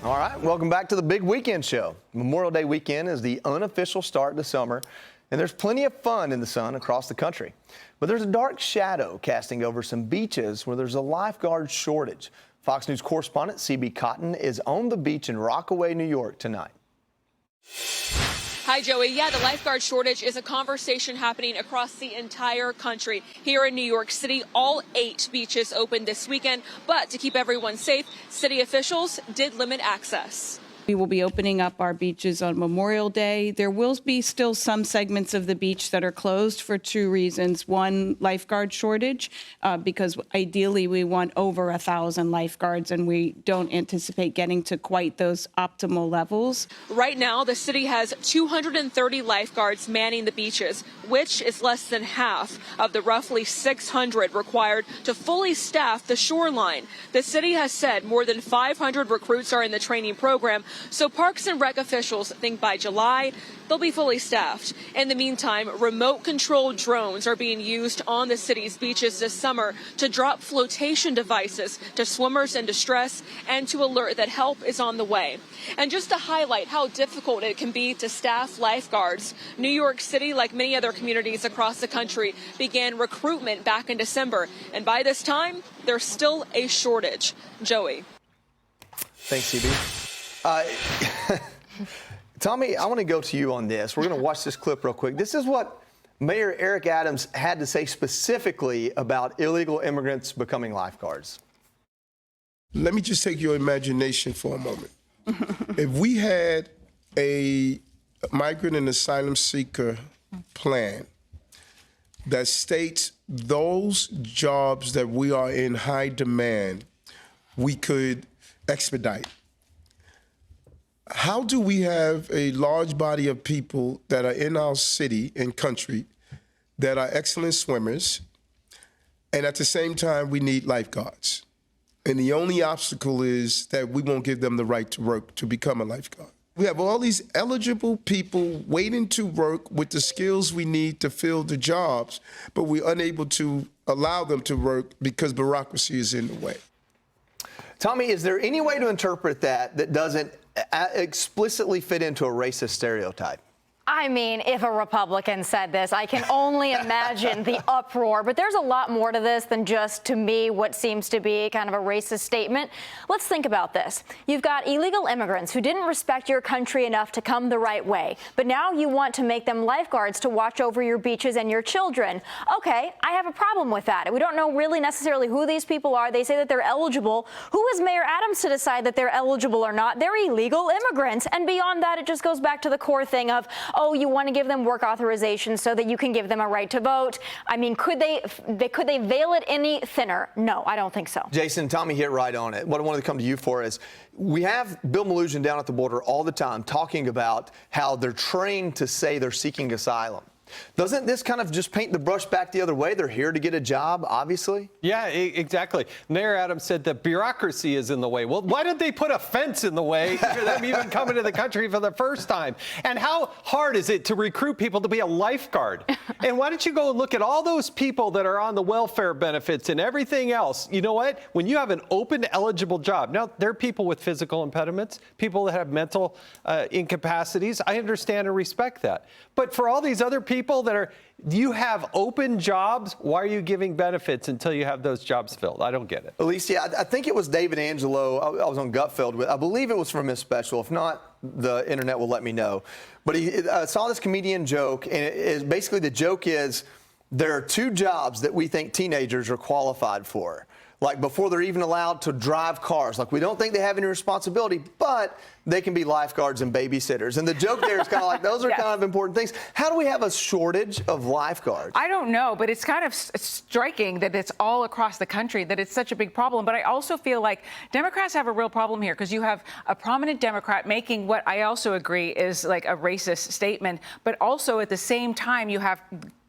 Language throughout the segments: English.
All right, welcome back to the big weekend show. Memorial Day weekend is the unofficial start to summer, and there's plenty of fun in the sun across the country. But there's a dark shadow casting over some beaches where there's a lifeguard shortage. Fox News correspondent CB Cotton is on the beach in Rockaway, New York tonight. Hi, Joey. Yeah, the lifeguard shortage is a conversation happening across the entire country. Here in New York City, all 8 beaches opened this weekend, but to keep everyone safe, city officials did limit access. We will be opening up our beaches on Memorial Day. There will be still some segments of the beach that are closed for 2 reasons. One, lifeguard shortage, because ideally we want over 1,000 lifeguards, and we don't anticipate getting to quite those optimal levels. Right now, the city has 230 lifeguards manning the beaches, which is less than half of the roughly 600 required to fully staff the shoreline. The city has said more than 500 recruits are in the training program, so Parks and Rec officials think by July they'll be fully staffed. In the meantime, remote-controlled drones are being used on the city's beaches this summer to drop flotation devices to swimmers in distress and to alert that help is on the way. And just to highlight how difficult it can be to staff lifeguards, New York City, like many other communities across the country, began recruitment back in December. And by this time, there's still a shortage. Joey. Thanks, CB. Tomi, I want to go to you on this. We're going to watch this clip real quick. This is what Mayor Eric Adams had to say specifically about illegal immigrants becoming lifeguards. Let me just take your imagination for a moment. If we had a migrant and asylum seeker plan that states those jobs that we are in high demand, we could expedite. How do we have a large body of people that are in our city and country that are excellent swimmers, and at the same time we need lifeguards? And the only obstacle is that we won't give them the right to work to become a lifeguard. We have all these eligible people waiting to work with the skills we need to fill the jobs, but we're unable to allow them to work because bureaucracy is in the way. Tomi, is there any way to interpret that doesn't explicitly fit into a racist stereotype? I mean, if a Republican said this, I can only imagine the uproar. But there's a lot more to this than just, to me, what seems to be kind of a racist statement. Let's think about this. You've got illegal immigrants who didn't respect your country enough to come the right way. But now you want to make them lifeguards to watch over your beaches and your children. Okay, I have a problem with that. We don't know really necessarily who these people are. They say that they're eligible. Who is Mayor Adams to decide that they're eligible or not? They're illegal immigrants. And beyond that, it just goes back to the core thing of, oh, you want to give them work authorization so that you can give them a right to vote. I mean, could they veil it any thinner? No, I don't think so. Jason, Tomi hit right on it. What I wanted to come to you for is we have Bill Malugin down at the border all the time talking about how they're trained to say they're seeking asylum. Doesn't this kind of just paint the brush back the other way? They're here to get a job, obviously. Yeah, exactly. Mayor Adams said that bureaucracy is in the way. Well, why did they put a fence in the way for them even coming to the country for the first time? And how hard is it to recruit people to be a lifeguard? And why don't you go and look at all those people that are on the welfare benefits and everything else? You know what? When you have an open, eligible job, now there are people with physical impediments, people that have mental incapacities. I understand and respect that. But for all these other people that you have open jobs, why are you giving benefits until you have those jobs filled? I don't get it. Alicia, I think it was David Angelo. I was on Gutfeld with. I believe it was from his special. If not, the internet will let me know. But he saw this comedian joke, and basically the joke is there are 2 jobs that we think teenagers are qualified for. Like before they're even allowed to drive cars. Like we don't think they have any responsibility, but they can be lifeguards and babysitters. And the joke there is kind of like those are kind of important things. How do we have a shortage of lifeguards? I don't know, but it's kind of striking that it's all across the country, that it's such a big problem. But I also feel like Democrats have a real problem here because you have a prominent Democrat making what I also agree is like a racist statement, but also at the same time you have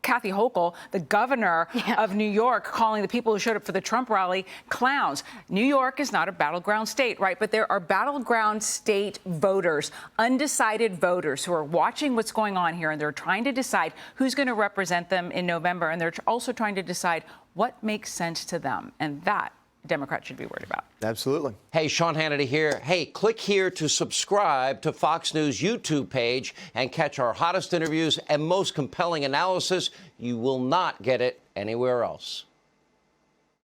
Kathy Hochul, the governor of New York, calling the people who showed up for the Trump rally clowns. New York is not a battleground state, right? But there are battleground state voters, undecided voters who are watching what's going on here, and they're trying to decide who's going to represent them in November. And they're also trying to decide what makes sense to them. And that Democrats should be worried about. Absolutely. Hey, Sean Hannity here. Hey, click here to subscribe to Fox News YouTube page and catch our hottest interviews and most compelling analysis. You will not get it anywhere else.